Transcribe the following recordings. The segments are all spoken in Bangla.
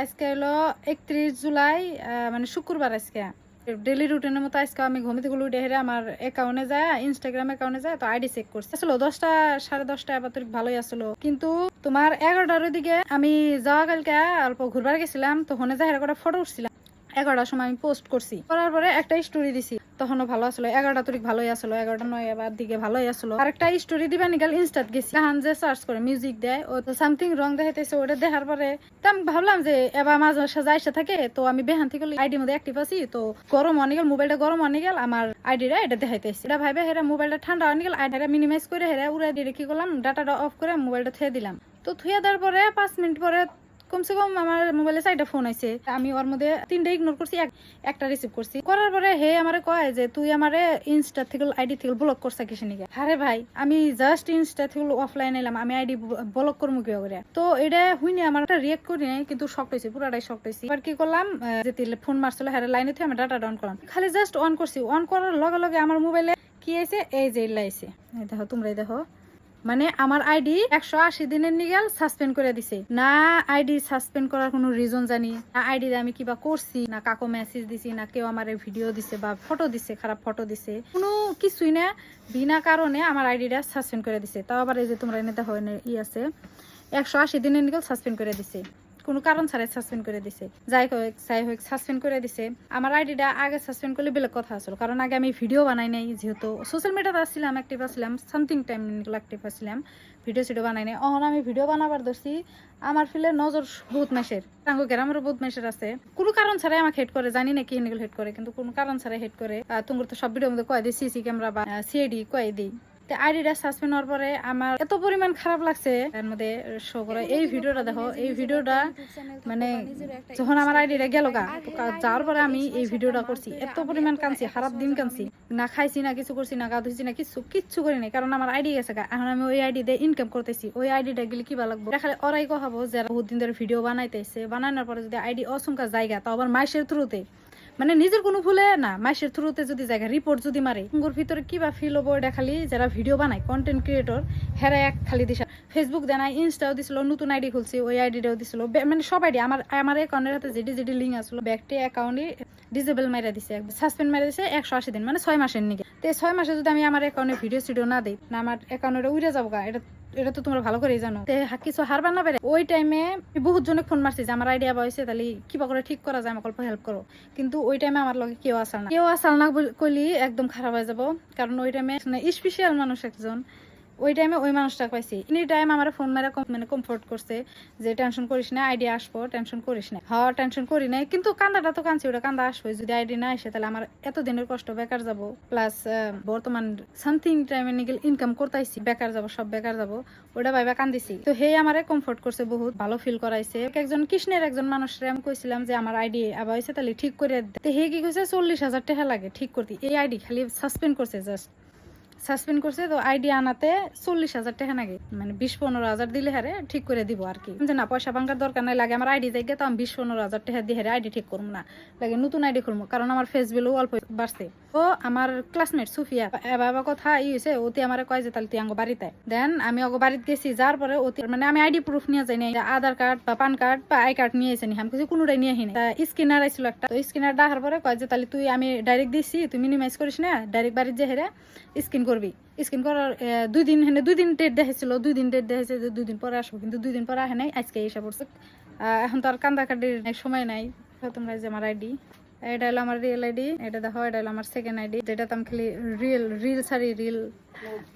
আজকে হলো 31 জুলাই, মানে শুক্রবার। আজকে ডেলি রুটিনের মতো আজকে আমি ঘুম থেকে উঠে হেরে আমার অ্যাকাউন্টে যায়, ইনস্টাগ্রাম অ্যাকাউন্টে যায়, তো আইডি চেক করছি। আসলে 10টা 10:30 এবার তো ভালোই আসলো, কিন্তু তোমার 11টার দিকে আমি যাওয়া কালকে অল্প ঘুরবার গেছিলাম, তো হনে যায় একটা ফটো উঠছিলাম। 11টার সময় আমি পোস্ট করছি, করার পরে একটা স্টোরি দিছি, তখনও ভালো আসলো। 11টা তারিখ ভালোই আসলো, 11টা 9 এবার দিকে ভালোই আসলো। আর একটা স্টোরি দিবা নিকাল ইনস্টাত গেছি, গান যে সার্চ করে মিউজিক দেয়, ও তো সামথিং রং দেখাইতেছে। ওটা দেখার পরে তো আমি ভাবলাম যে এবার মাঝে মাঝে যাইসা থাকে, তো আমি বেহান থেকে আইডির মধ্যে অ্যাক্টিভ আছি, তো গরম অনে গেল, মোবাইলটা গরম অনে গেল, আমার আইডিটা এটা দেখাইতেছি। এটা ভাইবে হেরা মোবাইলটা ঠান্ডা অনে গেল, আইডিটা মিনিমাইজ করে হেরা উড়াই দিয়ে কি করলাম, ডাটাটা অফ করে মোবাইলটা থুয়ে দিলাম। তো থুয়ে দেওয়ার পরে 5 মিনিট পরে কমসে কম আমার মোবাইলে 4টা ফোন আছে। আমি ওর মধ্যে 3টা ইগনোর করছি, একটা রিসিভ করছি। করার পরে হে আমারে কয় যে তুই আমারে ইনস্টা থেকে আইডি থেকে ব্লক করছা কিসে নিকে। আরে ভাই, আমি জাস্ট ইনস্টা থেকে অফলাইন এলাম, আমি আইডি ব্লক করবো কি করে? তো এটা হুইনি আমার একটা রিয়েক্ট করি নাই, কিন্তু শক হয়েছি, পুরাটাই শক হয়েছি। এবার কি করলাম, যে ফোন মারছিল হ্যাঁ লাইনে থেকে আমি ডাটা ডাউন করলাম, খালি জাস্ট অন করছি। অন করার লগে লগে আমার মোবাইলে কি আছে, এই যে লাইছে, দেখো তোমরাই দেখো, মানে আমার আইডি 180 দিনের নিগেল সাসপেন্ড করে দিছে। না আইডি সাসপেন্ড করার কোনো রিজন জানি না, আইডি আমি কিবা করছি না, কাকো মেসেজ দিছি না, কেউ আমার ভিডিও দিছে বা ফটো দিছে, খারাপ ফটো দিছে, কোনো কিছুই না, বিনা কারণে আমার আইডিটা সাসপেন্ড করে দিছে। তাও আবার এই যে তোমরা এনে দেখো আছে 180 দিনের নিগেল সাসপেন্ড করে দিছে, কোনো কারণ ছাড়াই সাসপেন্ড করে দিছে। যাই হোক সাসপেন্ড করে দিছে। আমার আইডিটা আগে সাসপেন্ড করলে বেলেগ কথা আসলো, কারণ আগে আমি ভিডিও বানাই নাই, যেহেতু সোশ্যাল মিডিয়াতে আসছিলাম, অ্যাক্টিভ আসছিলাম, সামথিং টাইম অ্যাক্টিভ আসছিলাম, ভিডিও বানাই নাই। অহন আমি ভিডিও বানাবার ধরছি, আমার ফিলে নজর বহুত মাসের গ্রামেরও বহুত মাসের আছে, কোনো কারণ ছাড়াই আমাকে হেড করে, জানি না কি হেড করে, কিন্তু কোনো কারণ ছাড়াই হেড করে। তোমার তো সব ভিডিওর মধ্যে কয়ে দিই সিসি ক্যামেরা বা সিআইডি কয়ে দিই। আইডিটা সাসপেন্ড হওয়ার পরে আমার এত পরিমাণ খারাপ লাগছে, এর মধ্যে শো করে এই ভিডিওটা দেখো। এই ভিডিওটা মানে যখন আমার আইডিটা গেল যাওয়ার পরে আমি এই ভিডিওটা করছি, এত পরিমাণ কাঁদছি, খারাপ দিন কাঁদছি, না খাইছি না কিছু করছি না, গা ধুইছি না, কিচ্ছু করি নাই, কারণ আমার আইডি গেছে গা। এখন আমি ওই আইডি দিয়ে ইনকাম করতেছি, ওই আইডিটা গেলে কি ভালো লাগবে, দেখালে ওরাই কহাবো যারা বহুত দিন ধরে ভিডিও বানাইতেছে, বানানোর পরে যদি আইডি অসংখ্য জায়গা, তাও আবার মাইসের থ্রুতে, মানে নিজের কোনো ভুলে না, মাসের থ্রুতে যদি জায়গা রিপোর্ট যদি মারে, ওর ভিতরে কিবা ফিল হবো। এটা খালি যারা ভিডিও বানায়, কন্টেন্ট ক্রিয়েটর, হেরা এক খালি দিশা। ফেসবুক দেয় না, ইনস্টাও দিছিল, নতুন আইডি খুলছি, ওই আইডিটাও দিছিল, মানে সব আইডি আমার অ্যাকাউন্টের হাতে যেটি লিঙ্ক আসলো, ব্যাগটি অ্যাকাউন্টে ডিসেবল মাইরা দিছে, সাসপেন্ড মাইরা দিছে 180 দিন, মানে 6 মাসের নিকে। তো 6 মাসে যদি আমি আমার অ্যাকাউন্টে ভিডিও না দিই না, আমার অ্যাকাউন্টে উড়ে যাবো গা। এটা তো তোমরা ভালো করেই জানো। কিছু হারবা না পেরে ওই টাইমে বহুত জনে ফোন মারছি যে আমার আইডিয়া বয়সে, তাহলে কিবা করে ঠিক করা যায়, আমার অল্প হেল্প করো। কিন্তু ওই টাইমে আমার লগে কেউ আসাল না কইলি একদম খারাপ হয়ে যাবো, কারণ ওই টাইমে স্পেশাল মানুষ একজন, ওই টাইমে ওই মানুষটা পাইছি। এনি টাইম আমার ফোন মেরে মানে কমফোর্ট করছে যে টেনশন করিস না, আইডি আসবো, টেনশন করিস না। হ্যাঁ টেনশন করি নাই, কিন্তু কান্দাটা তো কাঁদছি, ওটা কান্দা আসবে, যদি আইডি না আসে তাহলে আমার এত দিনের কষ্ট বেকার যাবো, প্লাস বর্তমান সামথিং টাইমে নিগেল ইনকাম করতেছি, বেকার যাবো, সব বেকার যাবো, ওটা ভাইবা কান্দিছি। তো হে আমারে কমফোর্ট করছে, বহুত ভালো ফিল করাইছে। একজন কৃষ্ণের একজন মানুষের আমি কইছিলাম যে আমার আইডি আবার হয়েছে, তাহলে ঠিক করে দে। হে কি কইছে 40,000 টাকা লাগে ঠিক করতে, এই আইডি খালি সাসপেন্ড করছে, জাস্ট সাসপেন্ড করছে। তো আইডি আনাতে 40,000 টাকা নাগে, মানে 20-15 হাজার দিলে হারে ঠিক করে দিব আর কি, যে না পয়সা ভাঙার দরকার নাই, লাগে আমার আইডি জায়গা, তো আমি 20-15 হাজার টাকা দিয়ে হারে আইডি ঠিক করবো না, লাগে নতুন আইডি খুলবো, কারণ আমার ফেস ভ্যালু অল্প বাড়ছে। ও আমার ক্লাসমেট সুফিয়া এবার কথা হয়েছে, ওতে আমার কয় যে তাহলে তুই আঙ্গ বাড়িতে দেন। আমি অগো বাড়িতে গেছি, যার পরে ওতে মানে আমি আইডি প্রুফ নিয়ে যাই, আধার কার্ড বা পান কার্ড বা আই কার্ড নিয়ে এসে আমি কিছু কোনোটাই নিয়ে আসিনি। স্ক্যানার আইছিল একটা, তো স্ক্যানার দেখার পরে কয় যে তাহলে তুই, আমি ডাইরেক্ট দিছি, তুই মিনিমাইজ করিস না, ডাইরেক্ট বাড়ির যে হেরে স্ক্যান করবি। স্ক্যান করার 2 দিন ডেট দেখেছিল, 2 দিন ডেট দেখেছে যে 2 দিন পরে আসবো, কিন্তু 2 দিন পরে আসে নাই, আজকে এসে পড়ছে। এখন তো আর কান্দাকাটির সময় নাই। তোমরা যে আমার আইডি, এটা হলো আমার রিয়েল আইডি, এটা দেখো, এটা হলো আমার সেকেন্ড আইডি, যেটা তো আমি খালি রিল ছাড়ি, রিল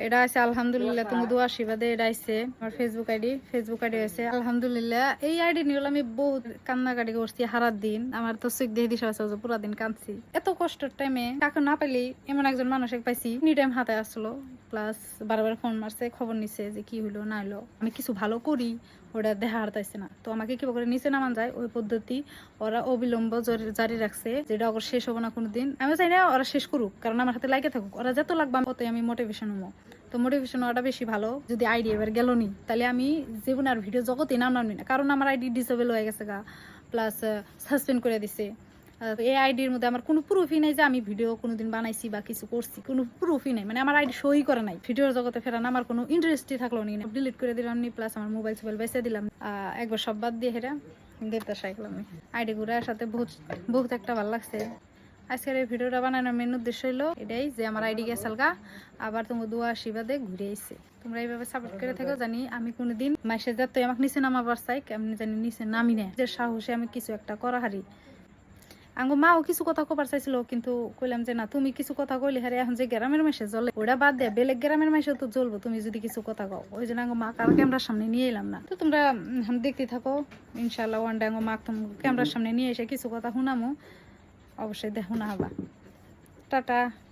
এটা আছে আলহামদুলিল্লাহ, তুমি দোয়া আশীর্বাদে এটা আছে আমার ফেসবুক আইডি আছে আলহামদুলিল্লাহ। এই আইডি নিয়ে আমি বহুত কান্নাকাটি করছি হারার দিন, আমার তো চোখ দিয়ে দিশা আছে, পুরা দিন কাঁদছি। এত কষ্টের টাইমে কাকে না পেলি এমন একজন মানুষকে পাইছি, এনি টাইম হাতে আসলো, প্লাস বারবার ফোন মারছে, খবর নিছে যে কি হইলো না হইলো, আমি কিছু ভালো করি ওটা দেখা হারতাইছে না, তো আমাকে কিভাবে করে নিচে নামান যায় ওই পদ্ধতি ওরা অবিলম্ব জারি রাখছে, যেটা ওর শেষ হবো না কোনোদিন। আমি চাই না ওরা শেষ করুক, কারণ আমার হাতে লাগে থাকুক, ওরা যত লাগবে ততই আমি মোটিভেশন হবো। তো মোটিভেশন হওয়াটা বেশি ভালো। যদি আইডি এবার গেল নি, তাহলে আমি জীবনে আর ভিডিও জগতে নামলাম না, কারণ আমার আইডি ডিসেবল হয়ে গেছে গা, প্লাস সাসপেন্ড করে দিছে। এই আইডির মধ্যে আমার কোনো প্রুফই নাই যে আমি ভিডিও কোনোদিন বানাইছি বা কিছু করছি, কোনো প্রুফই নাই, মানে আমার আইডি সই করে নাই। ভিডিওর জগতে ফেরানো আমার কোনো ইন্টারেস্টই থাকলো নি, ডিলিট করে দিলাম নি, প্লাস আমার মোবাইল বেঁচে দিলাম, একবার সব বাদ দিয়ে হেরা দেবদাস আইলাম আইডি ঘুরার সাথে বহুত বহুত একটা ভালো লাগছে। আজকের এই ভিডিওটা বানানোর মেন উদ্দেশ্য হলো এটাই যে আমার আইডি গেছালগা, আবার তোমার দোয়া আশীর্বাদে ঘুরে আইছে। তোমরা এইভাবে সাপোর্ট করে থাকো, জানি আমি কোনোদিন মাসে যাতে আমাকে নিচে নামাবার চাই, কেমনি জানি নিচে নামি না, যে সাহসে আমি কিছু একটা করা হারি। আঙ্গো মাও কিছু কথা কবার চাইছিল, কিন্তু কইলাম যে না, তুমি কিছু কথা কইলে হারে এখন যে গ্রামের মাসে জ্বলে ওটা বাদ দেয়, বেলেগ গ্রামের মাসে তো জ্বলবো তুমি যদি কিছু কথা কও। ওই জন্য আঙ্গো মা কার ক্যামেরার সামনে নিয়ে এলাম না। তো তোমরা দেখতে থাকো, ইনশাল্লাহ ওয়ান ডে আঙ্গো মা ক্যামেরার সামনে নিয়ে এসে কিছু কথা শুনামো, অবশ্যই দেখো না হবা। টাটা।